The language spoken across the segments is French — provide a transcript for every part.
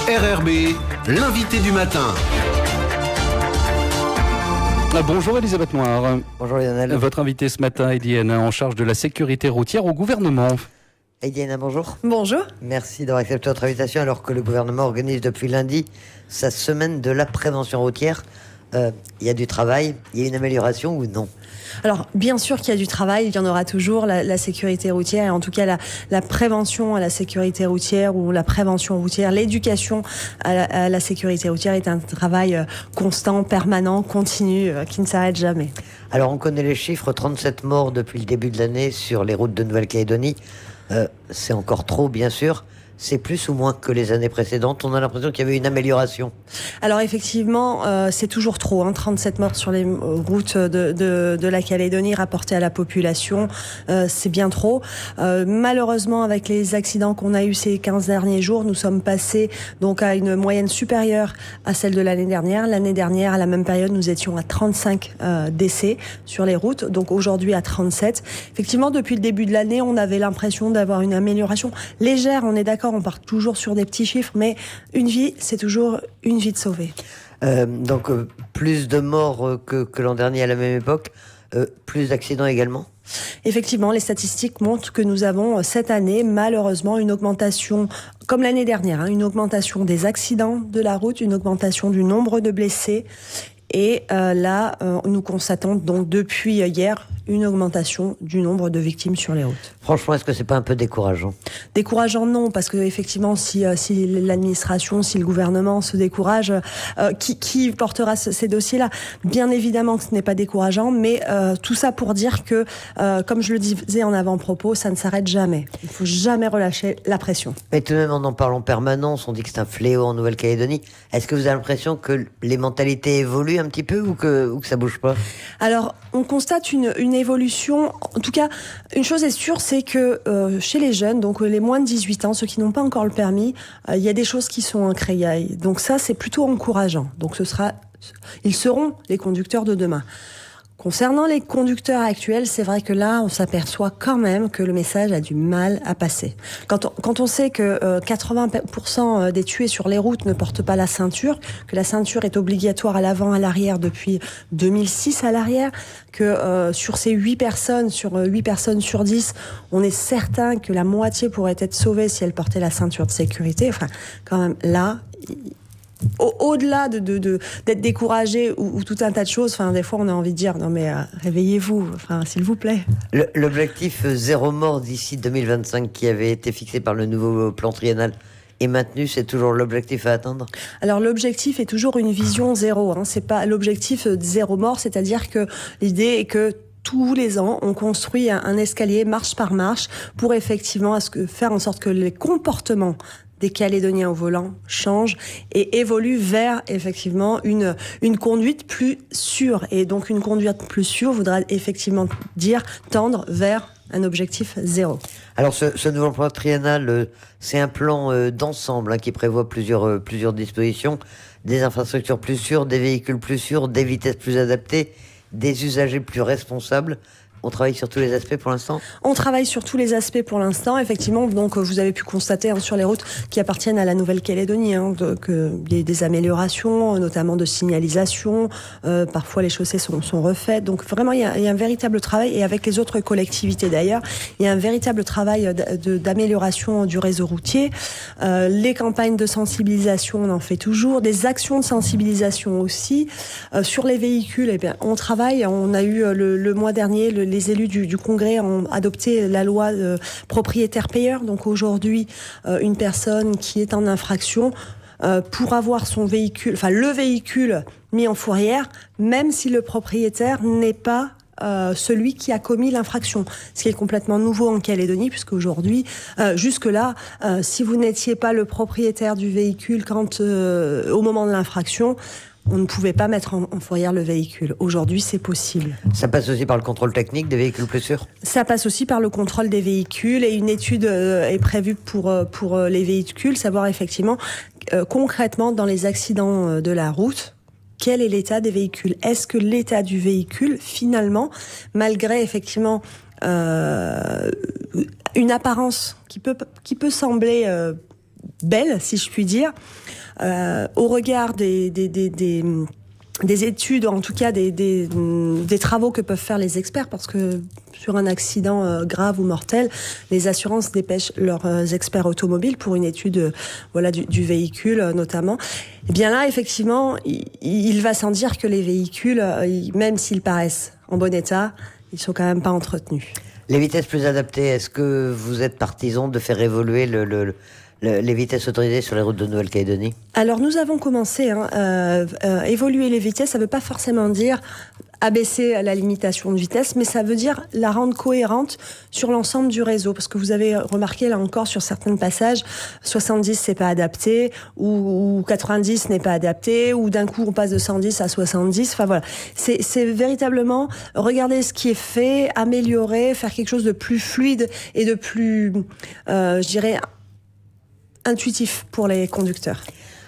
RRB, l'invité du matin. Bonjour Elisabeth Noir. Bonjour Lionel. Votre invité ce matin est Diana, en charge de la sécurité routière au gouvernement. Et Diana, bonjour. Bonjour. Merci d'avoir accepté notre invitation alors que le gouvernement organise depuis lundi sa semaine de la prévention routière. Il y a du travail, il y a une amélioration ou non? Alors, bien sûr qu'il y a du travail, il y en aura toujours. La sécurité routière, et en tout cas la prévention à la sécurité routière ou la prévention routière, l'éducation à la sécurité routière est un travail constant, permanent, continu, qui ne s'arrête jamais. Alors, on connaît les chiffres, 37 morts depuis le début de l'année sur les routes de Nouvelle-Calédonie. C'est encore trop, bien sûr. C'est plus ou moins que les années précédentes? On a l'impression qu'il y avait une amélioration. Alors effectivement, c'est toujours trop. 37 morts sur les routes de la Calédonie rapportées à la population, c'est bien trop. Malheureusement, avec les accidents qu'on a eus ces 15 derniers jours, nous sommes passés donc à une moyenne supérieure à celle de l'année dernière. L'année dernière, à la même période, nous étions à 35 décès sur les routes, donc aujourd'hui à 37. Effectivement, depuis le début de l'année, on avait l'impression d'avoir une amélioration légère, on est d'accord. On part toujours sur des petits chiffres, mais une vie, c'est toujours une vie de sauvée. Donc, plus de morts que l'an dernier à la même époque, plus d'accidents également? Effectivement, les statistiques montrent que nous avons cette année, malheureusement, une augmentation, comme l'année dernière, une augmentation des accidents de la route, une augmentation du nombre de blessés. Et là, nous constatons donc depuis hier une augmentation du nombre de victimes sur les routes. Franchement, est-ce que c'est pas un peu décourageant? Décourageant, non, parce que effectivement, si l'administration, si le gouvernement se décourage, qui portera ces dossiers-là? Bien évidemment que ce n'est pas décourageant, mais tout ça pour dire que, comme je le disais en avant-propos, ça ne s'arrête jamais. Il ne faut jamais relâcher la pression. Mais tout de même, on en parle en permanence, on dit que c'est un fléau en Nouvelle-Calédonie. Est-ce que vous avez l'impression que les mentalités évoluent un petit peu ou que ça bouge pas? Alors, on constate une évolution. En tout cas, une chose est sûre, c'est que chez les jeunes, donc les moins de 18 ans, ceux qui n'ont pas encore le permis, il y a des choses qui sont ancrées. Donc ça, c'est plutôt encourageant. Donc ils seront les conducteurs de demain. Concernant les conducteurs actuels, c'est vrai que là, on s'aperçoit quand même que le message a du mal à passer. Quand on sait que 80% des tués sur les routes ne portent pas la ceinture, que la ceinture est obligatoire à l'avant, à l'arrière depuis 2006 à l'arrière, que sur ces 8 personnes sur 10, on est certain que la moitié pourrait être sauvée si elles portaient la ceinture de sécurité. Enfin, quand même, là... Au-delà d'être découragé ou tout un tas de choses, enfin des fois on a envie de dire non mais réveillez-vous, enfin s'il vous plaît. L'objectif zéro mort d'ici 2025 qui avait été fixé par le nouveau plan triennal est maintenu, c'est toujours l'objectif à atteindre? Alors l'objectif est toujours une vision zéro, c'est pas l'objectif zéro mort, c'est-à-dire que l'idée est que tous les ans, on construit un escalier marche par marche pour effectivement faire en sorte que les comportements des Calédoniens au volant changent et évoluent vers effectivement une conduite plus sûre. Et donc une conduite plus sûre voudra effectivement tendre vers un objectif zéro. Alors ce nouveau plan triennal, c'est un plan d'ensemble qui prévoit plusieurs dispositions, des infrastructures plus sûres, des véhicules plus sûrs, des vitesses plus adaptées, des usagers plus responsables. On travaille sur tous les aspects pour l'instant? On travaille sur tous les aspects pour l'instant, effectivement. Donc, vous avez pu constater sur les routes qui appartiennent à la Nouvelle-Calédonie qu'il y a des améliorations, notamment de signalisation. Parfois, les chaussées sont refaites. Donc, vraiment, il y a un véritable travail. Et avec les autres collectivités, d'ailleurs, il y a un véritable travail d'amélioration du réseau routier. Les campagnes de sensibilisation, on en fait toujours. Des actions de sensibilisation aussi. Sur les véhicules, eh bien, on travaille. On a eu le mois dernier les élus du Congrès ont adopté la loi propriétaire-payeur. Donc aujourd'hui, une personne qui est en infraction pour avoir son véhicule, enfin le véhicule mis en fourrière, même si le propriétaire n'est pas celui qui a commis l'infraction. Ce qui est complètement nouveau en Calédonie, puisque aujourd'hui, jusque-là, si vous n'étiez pas le propriétaire du véhicule au moment de l'infraction, on ne pouvait pas mettre en fourrière le véhicule. Aujourd'hui, c'est possible. Ça passe aussi par le contrôle technique des véhicules plus sûrs? Ça passe aussi par le contrôle des véhicules, et une étude est prévue pour les véhicules, savoir effectivement, concrètement, dans les accidents de la route, quel est l'état des véhicules? Est-ce que l'état du véhicule, finalement, malgré effectivement une apparence qui peut sembler belle, si je puis dire, au regard des études, en tout cas des travaux que peuvent faire les experts, parce que sur un accident grave ou mortel, les assurances dépêchent leurs experts automobiles pour une étude du véhicule notamment. Et bien là, effectivement, il va sans dire que les véhicules, même s'ils paraissent en bon état, ils sont quand même pas entretenus. Les vitesses plus adaptées, est-ce que vous êtes partisan de faire évoluer les vitesses autorisées sur les routes de Nouvelle-Calédonie? Alors nous avons commencé, évoluer les vitesses, ça ne veut pas forcément dire abaisser la limitation de vitesse, mais ça veut dire la rendre cohérente sur l'ensemble du réseau. Parce que vous avez remarqué là encore sur certains passages, 70 c'est pas adapté, ou 90 n'est pas adapté, ou d'un coup on passe de 110 à 70. Enfin voilà, c'est véritablement regarder ce qui est fait, améliorer, faire quelque chose de plus fluide et de plus, je dirais, intuitif pour les conducteurs.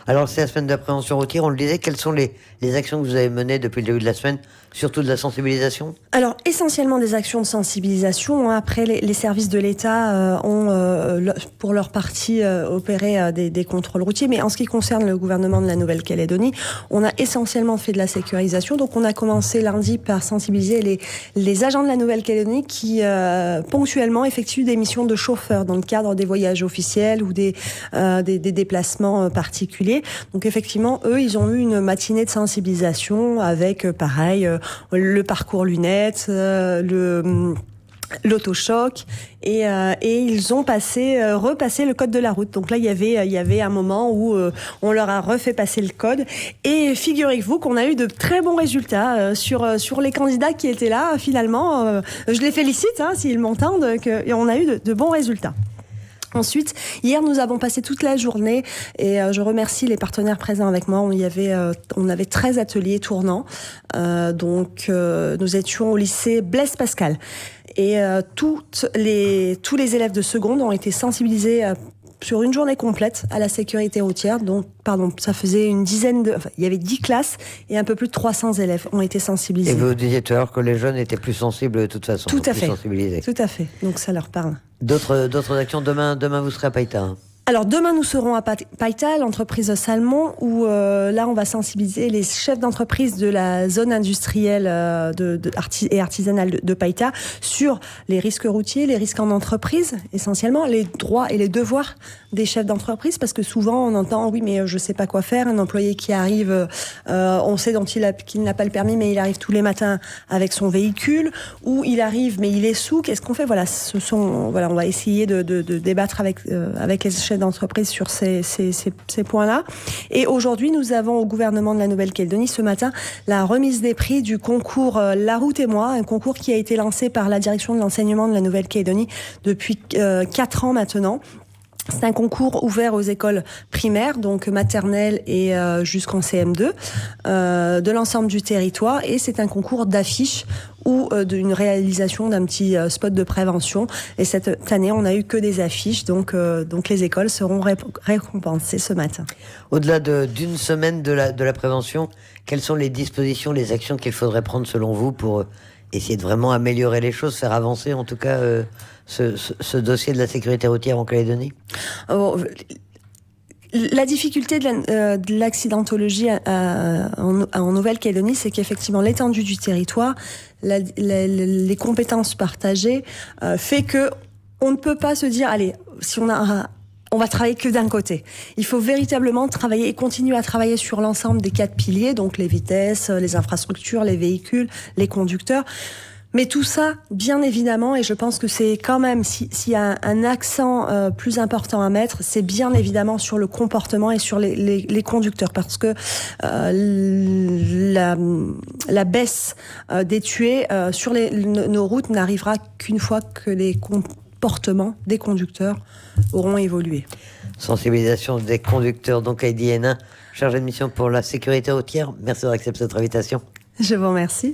Alors, c'est la semaine de la prévention routière, on le disait, quelles sont les actions que vous avez menées depuis le début de la semaine, surtout de la sensibilisation? Alors, essentiellement des actions de sensibilisation. Après, les services de l'État ont, pour leur partie, opéré des contrôles routiers. Mais en ce qui concerne le gouvernement de la Nouvelle-Calédonie, on a essentiellement fait de la sécurisation. Donc, on a commencé lundi par sensibiliser les agents de la Nouvelle-Calédonie qui, ponctuellement, effectuent des missions de chauffeurs dans le cadre des voyages officiels ou des déplacements particuliers. Donc, effectivement, eux, ils ont eu une matinée de sensibilisation avec, pareil, le parcours lunettes, l'autochoc, et ils ont repassé le code de la route. Donc là, il y avait un moment où on leur a refait passer le code, et figurez-vous qu'on a eu de très bons résultats sur les candidats qui étaient là. Finalement, je les félicite s'ils m'entendent, et on a eu de bons résultats. Ensuite, hier, nous avons passé toute la journée, et je remercie les partenaires présents avec moi. On avait 13 ateliers tournants. Nous étions au lycée Blaise Pascal. Et tous les élèves de seconde ont été sensibilisés sur une journée complète à la sécurité routière. Donc, ça faisait il y avait 10 classes et un peu plus de 300 élèves ont été sensibilisés. Et vous disiez tout à l'heure que les jeunes étaient plus sensibles de toute façon. Tout à fait. Sensibilisés. Tout à fait. Donc, ça leur parle. D'autres actions demain, vous serez à Païta. Alors demain, nous serons à Païta, l'entreprise de Salmon, où là, on va sensibiliser les chefs d'entreprise de la zone industrielle et artisanale de Païta sur les risques routiers, les risques en entreprise, essentiellement, les droits et les devoirs des chefs d'entreprise, parce que souvent, on entend, oui, mais je sais pas quoi faire, un employé qui arrive, on sait qu'il n'a pas le permis, mais il arrive tous les matins avec son véhicule, ou il arrive, mais il est sous, qu'est-ce qu'on fait? Voilà, on va essayer de débattre avec les chefs d'entreprise sur ces points-là. Et aujourd'hui, nous avons au gouvernement de la Nouvelle-Calédonie ce matin la remise des prix du concours La Route et moi, un concours qui a été lancé par la direction de l'enseignement de la Nouvelle-Calédonie depuis 4 ans maintenant. C'est un concours ouvert aux écoles primaires, donc maternelles et jusqu'en CM2, de l'ensemble du territoire. Et c'est un concours d'affiches ou d'une réalisation d'un petit spot de prévention. Et cette année, on n'a eu que des affiches, donc les écoles seront récompensées ce matin. Au-delà d'une semaine de la prévention, quelles sont les dispositions, les actions qu'il faudrait prendre selon vous pour essayer de vraiment améliorer les choses, faire avancer en tout cas ce dossier de la sécurité routière en Calédonie? La difficulté de l'accidentologie en Nouvelle-Calédonie, c'est qu'effectivement l'étendue du territoire, les compétences partagées, fait que on ne peut pas se dire, allez, si on va travailler que d'un côté. Il faut véritablement travailler et continuer à travailler sur l'ensemble des 4 piliers, donc les vitesses, les infrastructures, les véhicules, les conducteurs. Mais tout ça, bien évidemment, et je pense que c'est quand même, s'il y a un accent plus important à mettre, c'est bien évidemment sur le comportement et sur les conducteurs, parce que la baisse des tués sur nos routes n'arrivera qu'une fois que les comportements des conducteurs auront évolué. Sensibilisation des conducteurs, donc Heidi Hénin, chargée de mission pour la sécurité routière. Merci d'avoir accepté cette invitation. Je vous remercie.